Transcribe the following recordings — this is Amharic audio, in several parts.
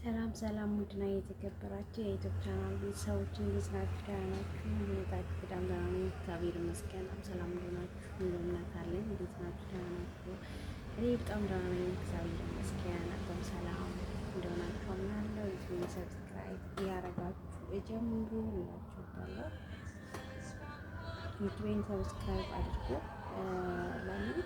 ሰላም ሰላም፣ ውድና የተከበራችሁ የዩቲዩብ ቻናል ቤተሰቦች እንዴት ናችሁ? ደህና ናችሁ? ሁኔታችሁ በጣም ደህና ነኝ፣ እግዚአብሔር ይመስገን። ሰላም እንደሆናችሁ እንደምናት አለኝ። እንዴት ናችሁ? ደህና ናችሁ? እኔ በጣም ደህና ነኝ፣ እግዚአብሔር ይመስገን። በጣም ሰላም እንደሆናችሁ አምናለሁ። ዩቲዩብ ሰብስክራይብ እያደረጋችሁ ጀምሩ እላችኋለሁ። ዩቲዩብን ሰብስክራይብ አድርጉ። ለምን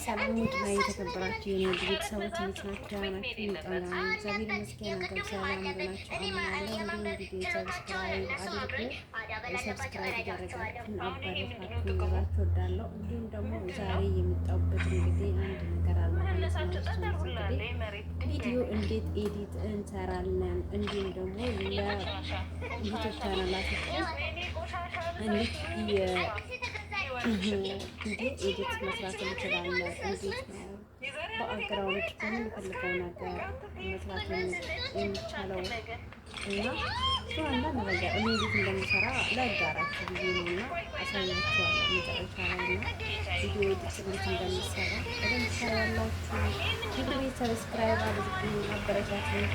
ሰላም ውድና የተከበራችሁ የኔ ቤተሰቦች እንዴት ናችሁ? ደህና ናችሁ? እግዚአብሔር ይመስገን። ሰላም እንደናችሁ አምናለሁ። እንግዲህ ሰብስክራይብ አድርጉ። ሰብስክራይብ እያደረጋችሁ አበረታቱኝ እላችሁ እወዳለሁ። እንዲሁም ደግሞ ዛሬ የምጣውበት እንግዲህ አንድ ነገር አለ። ቪዲዮ እንዴት ኤዲት እንሰራለን፣ እንዲሁም ደግሞ ለዩቲዩብ ቻናላችን እንዴት ኤዲት መስራት እንችላለን። እንዴት ነው በአገራዎች በምንፈልገው ነገር መስራት የሚቻለው እና አንዳንድ ነገር እኔ እንዴት እንደምሰራ ላጋራችሁ ጊዜ ነው እና አሳያችኋለሁ። መጨረሻ ላይ እና ቪዲዮ ኤዲት እንዴት እንደምሰራ በደንብ ትሰራላችሁ። ቪዲዮ ሰብስክራይብ አድርጉ፣ አበረታቱኝ።